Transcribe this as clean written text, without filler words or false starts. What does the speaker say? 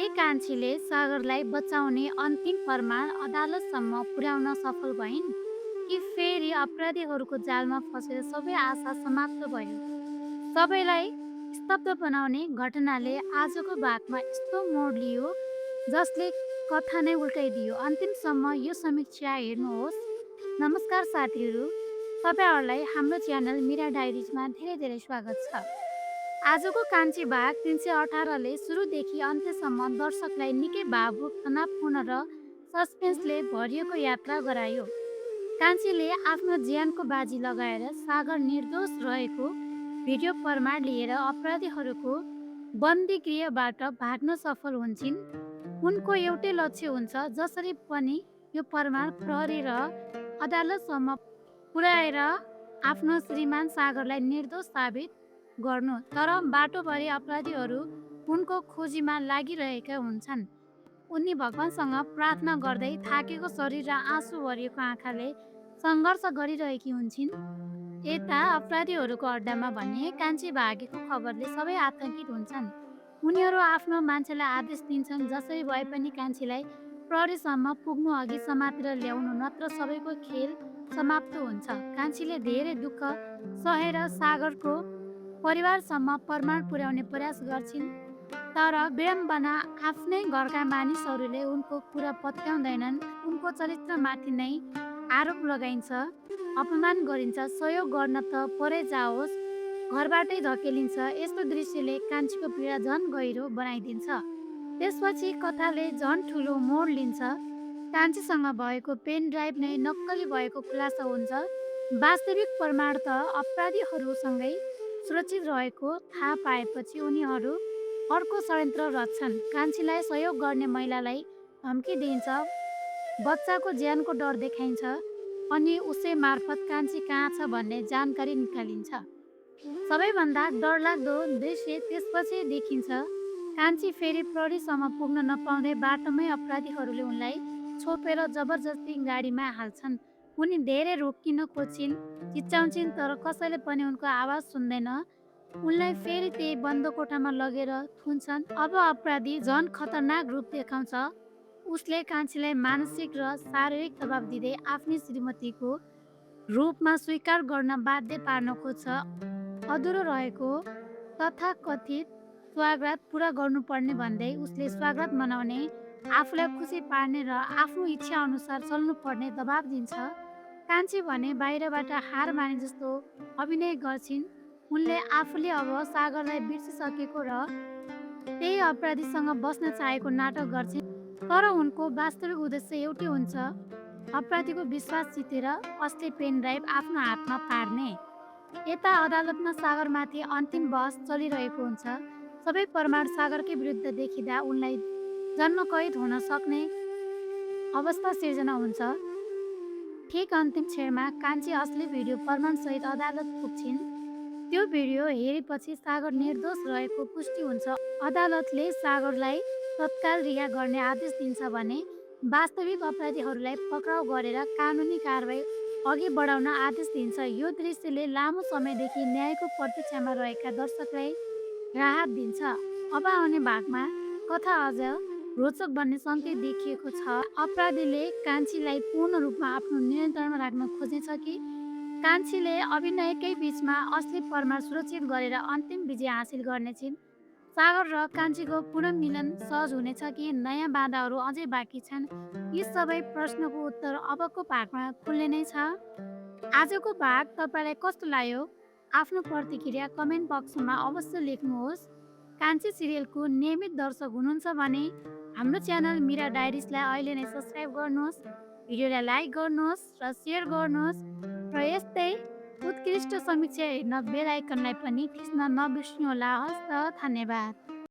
के कान्छीले सागरलाई बचाउने अन्तिम फरमान अदालतसम्म पुर्याउन सफल भइन् कि फेरि अपराधीहरूको जालमा फसेर सबै आशा समाप्त भयो। सबैलाई स्तब्ध बनाउने घटनाले आजको भागमा यस्तो मोड लियो जसले कथा नै उल्टाइदियो। अन्तिमसम्म यो समीक्षा हेर्नुहोस्। नमस्कार साथीहरू, तपाईँहरूलाई हाम्रो च्यानल मिरा डायरिजमा धेरै धेरै स्वागत छ। आजको कान्छी भाग 318ले सुरुदेखि अन्त्यसम्म दर्शकलाई निकै भावुक, तनावपूर्ण र सस्पेन्सले भरिएको यात्रा गरायो। कान्छीले आफ्नो ज्यानको बाजी लगाएर सागर निर्दोष रहेको भिडियो प्रमाण लिएर अपराधीहरूको बन्दीगृहबाट भाग्न सफल हुन्छन्। उनको एउटै लक्ष्य हुन्छ, जसरी पनि यो प्रमाण प्रहरी र अदालतसम्म पुर्याएर आफ्नो श्रीमान सागरलाई निर्दोष साबित गर्नु। तर बाटोभरि अपराधीहरू उनको खोजीमा लागिरहेका हुन्छन्। उनी भगवानसँग प्रार्थना गर्दै थाकेको शरीर र आँसु भरिएको आँखाले सङ्घर्ष गरिरहेकी हुन्छन्। यता अपराधीहरूको अड्डामा भने कान्छी भागेको खबरले सबै आतंकित हुन्छन्। उनीहरू आफ्नो मान्छेलाई आदेश दिन्छन्, जसरी भए पनि कान्छीलाई प्रहरीसम्म पुग्नु अघि समातेर ल्याउनु, नत्र सबैको खेल समाप्त हुन्छ। कान्छीले धेरै दुःख सहेर सागरको परिवारसम्म प्रमाण पुर्याउने प्रयास गर्छिन्, तर विडम्बना आफ्नै घरका मानिसहरूले उनको कुरा पत्याउँदैनन्। उनको चरित्रमाथि नै आरोप लगाइन्छ, अपमान गरिन्छ, सहयोग गर्न त परै जाओस् घरबाटै धकेलिन्छ। यस्तो दृश्यले कान्छीको पीडा झन् गहिरो बनाइदिन्छ। त्यसपछि कथाले झन् ठुलो मोड लिन्छ। कान्छीसँग भएको पेन ड्राइभ नै नक्कली भएको खुलासा हुन्छ। वास्तविक प्रमाण त अपराधीहरूसँगै सुरक्षित रहेको थाहा पाएपछि उनीहरू अर्को षड्यन्त्र रच्छन्। कान्छीलाई सहयोग गर्ने महिलालाई धम्की दिइन्छ, बच्चाको ज्यानको डर देखाइन्छ अनि उसै मार्फत कान्छी कहाँ छ भन्ने जानकारी निकालिन्छ। सबैभन्दा डरलाग्दो दृश्य त्यसपछि देखिन्छ। कान्छी फेरि प्रहरीसम्म पुग्न नपाउँदै बाटोमै अपराधीहरूले उनलाई छोपेर जबरजस्ती गाडीमा हाल्छन्। उनी धेरै रोकिन खोज्छिन्, चिच्याउँछिन्, तर कसैले पनि उनको आवाज सुन्दैन। उनलाई फेरि त्यही बन्द कोठामा लगेर थुन्छन्। अब अपराधी झन् खतरनाक रूप देखाउँछ। उसले कान्छीलाई मानसिक र शारीरिक दबाब दिँदै आफ्नी श्रीमतीको रूपमा स्वीकार गर्न बाध्य पार्न खोज्छ। अधुरो रहेको तथाकथित स्वागत पुरा गर्नुपर्ने भन्दै उसले स्वागत मनाउने, आफूलाई खुसी पार्ने र आफ्नो इच्छा अनुसार चल्नुपर्ने दबाब दिन्छ। कान्छी भने बाहिरबाट हार माने जस्तो अभिनय गर्छिन्। उनले आफूले अब सागरलाई बिर्सिसकेको र त्यही अपराधीसँग बस्न चाहेको नाटक गर्छिन्, तर उनको वास्तविक उद्देश्य एउटै हुन्छ, अपराधीको विश्वास जितेर असली पेन ड्राइभ आफ्नो हातमा पार्ने। यता अदालतमा सागरमाथि अन्तिम बहस चलिरहेको हुन्छ। सबै प्रमाण सागरकै विरुद्ध देखिँदा उनलाई जन्मकैद हुन सक्ने अवस्था सिर्जना हुन्छ। ठिक अन्तिम क्षणमा कान्छी असली भिडियो प्रमाणसहित अदालत पुग्छिन्। त्यो भिडियो हेरेपछि सागर निर्दोष रहेको पुष्टि हुन्छ। अदालतले सागरलाई तत्काल रिहा गर्ने आदेश दिन्छ भने वास्तविक अपराधीहरूलाई पक्राउ गरेर कानुनी कारबाही अघि बढाउन आदेश दिन्छ। यो दृश्यले लामो समयदेखि न्यायको प्रतीक्षामा रहेका दर्शकलाई राहत दिन्छ। अब आउने भागमा कथा अझ रोचक बन्ने सङ्केत देखिएको छ। अपराधीले कान्छीलाई पूर्ण रूपमा आफ्नो नियन्त्रणमा राख्न खोज्नेछ कि कान्छीले अभिनयकै बीचमा असली प्रमाण सुरक्षित गरेर अन्तिम विजय हासिल गर्नेछिन्। सागर र कान्छीको पुनर्मिलन सहज हुनेछ कि नयाँ बाधाहरू अझै बाँकी छन्? यी सबै प्रश्नको उत्तर अबको भागमा खुल्ने नै छ। आजको भाग तपाईँलाई कस्तो लाग्यो? आफ्नो प्रतिक्रिया कमेन्ट बक्समा अवश्य लेख्नुहोस्। कान्छी सिरियलको नियमित दर्शक हुनुहुन्छ भने हाम्रो च्यानल मिरा डायरिजलाई अहिले नै सब्सक्राइब गर्नुहोस्, भिडियोलाई लाइक गर्नुहोस् र सेयर गर्नुहोस् र यस्तै उत्कृष्ट समीक्षा हेर्न बेल आइकनलाई पनि थिच्न नबिर्स्नुहोला। हस् त, धन्यवाद।